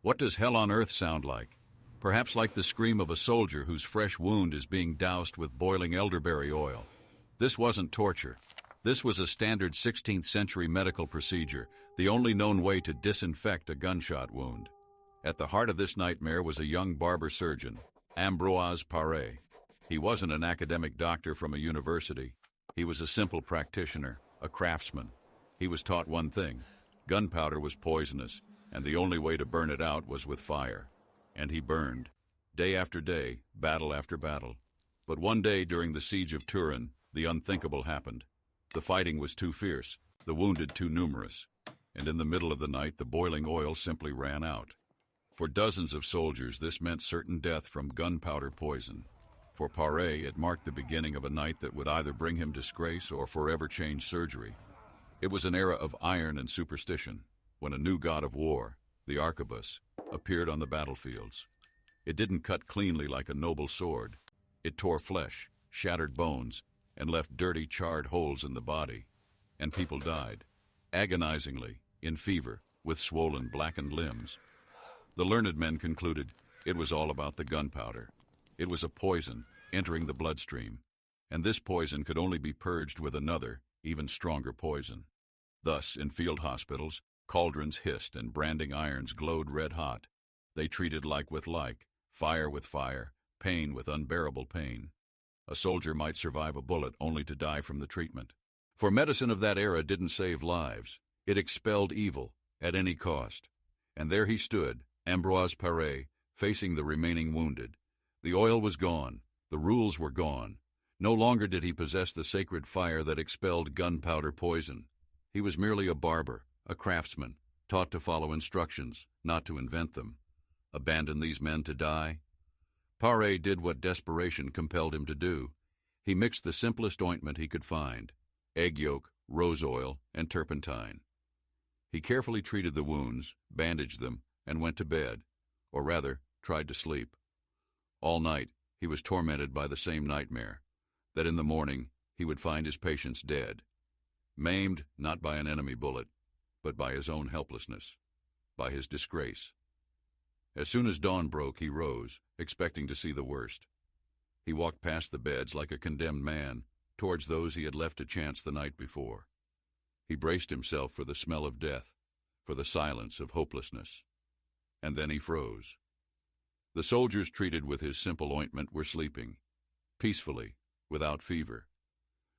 What does hell on earth sound like? Perhaps like the scream of a soldier whose fresh wound is being doused with boiling elderberry oil. This wasn't torture. This was a standard 16th century medical procedure, the only known way to disinfect a gunshot wound. At the heart of this nightmare was a young barber-surgeon, Ambroise Paré. He wasn't an academic doctor from a university. He was a simple practitioner, a craftsman. He was taught one thing: gunpowder was poisonous, and the only way to burn it out was with fire. And he burned, day after day, battle after battle. But one day during the siege of Turin, the unthinkable happened. The fighting was too fierce, the wounded too numerous, and in the middle of the night the boiling oil simply ran out. For dozens of soldiers this meant certain death from gunpowder poison. For Paré it marked the beginning of a night that would either bring him disgrace or forever change surgery. It was an era of iron and superstition, when a new god of war, the arquebus, appeared on the battlefields. It didn't cut cleanly like a noble sword. It tore flesh, shattered bones, and left dirty, charred holes in the body. And people died, agonizingly, in fever, with swollen, blackened limbs. The learned men concluded it was all about the gunpowder. It was a poison entering the bloodstream, and this poison could only be purged with another, even stronger poison. Thus, in field hospitals, cauldrons hissed and branding irons glowed red-hot. They treated like with like, fire with fire, pain with unbearable pain. A soldier might survive a bullet only to die from the treatment. For medicine of that era didn't save lives. It expelled evil at any cost. And there he stood, Ambroise Paré, facing the remaining wounded. The oil was gone. The rules were gone. No longer did he possess the sacred fire that expelled gunpowder poison. He was merely a barber, a craftsman, taught to follow instructions, not to invent them. Abandon these men to die? Paré did what desperation compelled him to do. He mixed the simplest ointment he could find: egg yolk, rose oil, and turpentine. He carefully treated the wounds, bandaged them, and went to bed, or rather, tried to sleep. All night, he was tormented by the same nightmare, that in the morning he would find his patients dead, maimed not by an enemy bullet, but by his own helplessness, by his disgrace. As soon as dawn broke, he rose, expecting to see the worst. He walked past the beds like a condemned man, towards those he had left to chance the night before. He braced himself for the smell of death, for the silence of hopelessness. And then he froze. The soldiers treated with his simple ointment were sleeping, peacefully, without fever.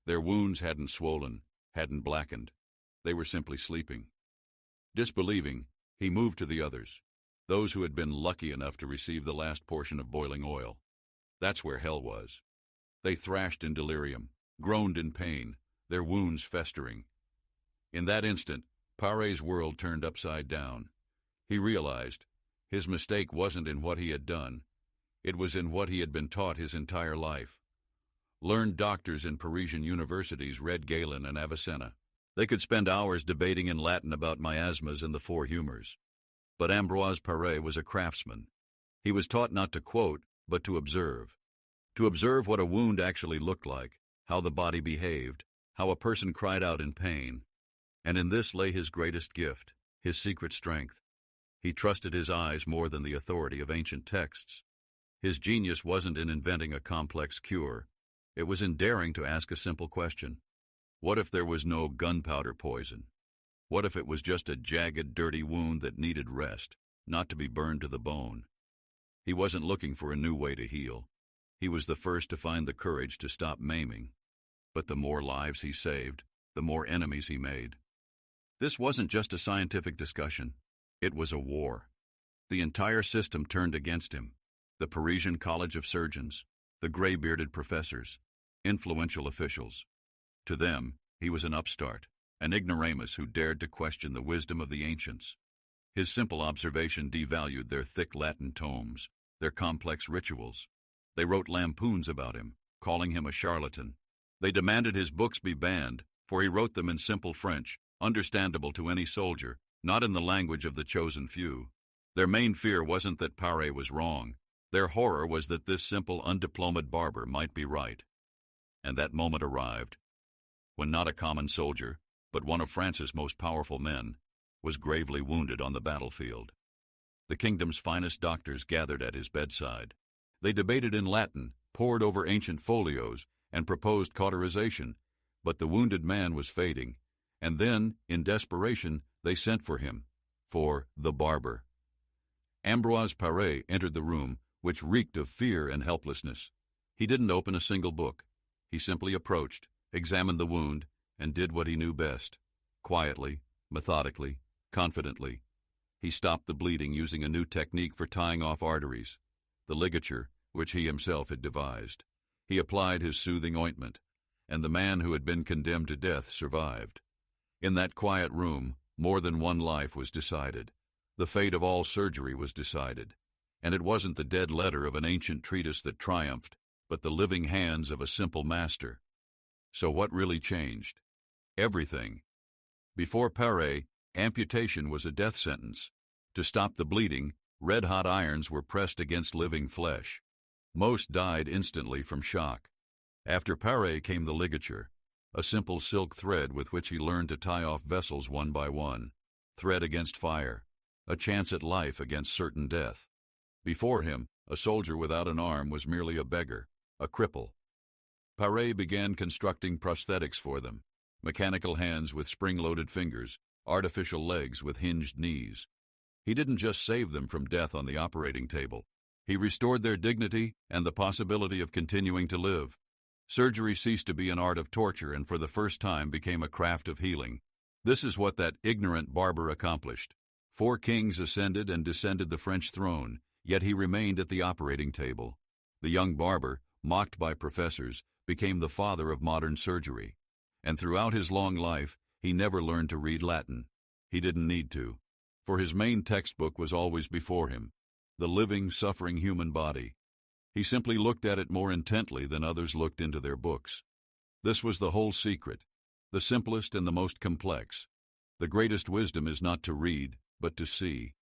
Their wounds hadn't swollen, hadn't blackened. They were simply sleeping. Disbelieving, he moved to the others, those who had been lucky enough to receive the last portion of boiling oil. That's where hell was. They thrashed in delirium, groaned in pain, their wounds festering. In that instant, Paré's world turned upside down. He realized his mistake wasn't in what he had done. It was in what he had been taught his entire life. Learned doctors in Parisian universities read Galen and Avicenna. They could spend hours debating in Latin about miasmas and the four humors. But Ambroise Paré was a craftsman. He was taught not to quote, but to observe. To observe what a wound actually looked like, how the body behaved, how a person cried out in pain. And in this lay his greatest gift, his secret strength. He trusted his eyes more than the authority of ancient texts. His genius wasn't in inventing a complex cure. It was in daring to ask a simple question. What if there was no gunpowder poison? What if it was just a jagged, dirty wound that needed rest, not to be burned to the bone? He wasn't looking for a new way to heal. He was the first to find the courage to stop maiming. But the more lives he saved, the more enemies he made. This wasn't just a scientific discussion. It was a war. The entire system turned against him. The Parisian College of Surgeons, the gray-bearded professors, influential officials. To them, he was an upstart, an ignoramus who dared to question the wisdom of the ancients. His simple observation devalued their thick Latin tomes, their complex rituals. They wrote lampoons about him, calling him a charlatan. They demanded his books be banned, for he wrote them in simple French, understandable to any soldier, not in the language of the chosen few. Their main fear wasn't that Paré was wrong. Their horror was that this simple, undiplomated barber might be right. And that moment arrived, when not a common soldier, but one of France's most powerful men, was gravely wounded on the battlefield. The kingdom's finest doctors gathered at his bedside. They debated in Latin, pored over ancient folios, and proposed cauterization, but the wounded man was fading, and then, in desperation, they sent for him, for the barber. Ambroise Paré entered the room, which reeked of fear and helplessness. He didn't open a single book. He simply approached, examined the wound, and did what he knew best. Quietly, methodically, confidently. He stopped the bleeding using a new technique for tying off arteries, the ligature, which he himself had devised. He applied his soothing ointment, and the man who had been condemned to death survived. In that quiet room, more than one life was decided. The fate of all surgery was decided. And it wasn't the dead letter of an ancient treatise that triumphed, but the living hands of a simple master. So what really changed? Everything. Before Paré, amputation was a death sentence. To stop the bleeding, red-hot irons were pressed against living flesh. Most died instantly from shock. After Paré came the ligature, a simple silk thread with which he learned to tie off vessels one by one, thread against fire, a chance at life against certain death. Before him, a soldier without an arm was merely a beggar, a cripple. Paré began constructing prosthetics for them, mechanical hands with spring-loaded fingers, artificial legs with hinged knees. He didn't just save them from death on the operating table. He restored their dignity and the possibility of continuing to live. Surgery ceased to be an art of torture and for the first time became a craft of healing. This is what that ignorant barber accomplished. 4 kings ascended and descended the French throne, yet he remained at the operating table. The young barber, mocked by professors, became the father of modern surgery. And throughout his long life, he never learned to read Latin. He didn't need to, for his main textbook was always before him, the living, suffering human body. He simply looked at it more intently than others looked into their books. This was the whole secret, the simplest and the most complex. The greatest wisdom is not to read, but to see.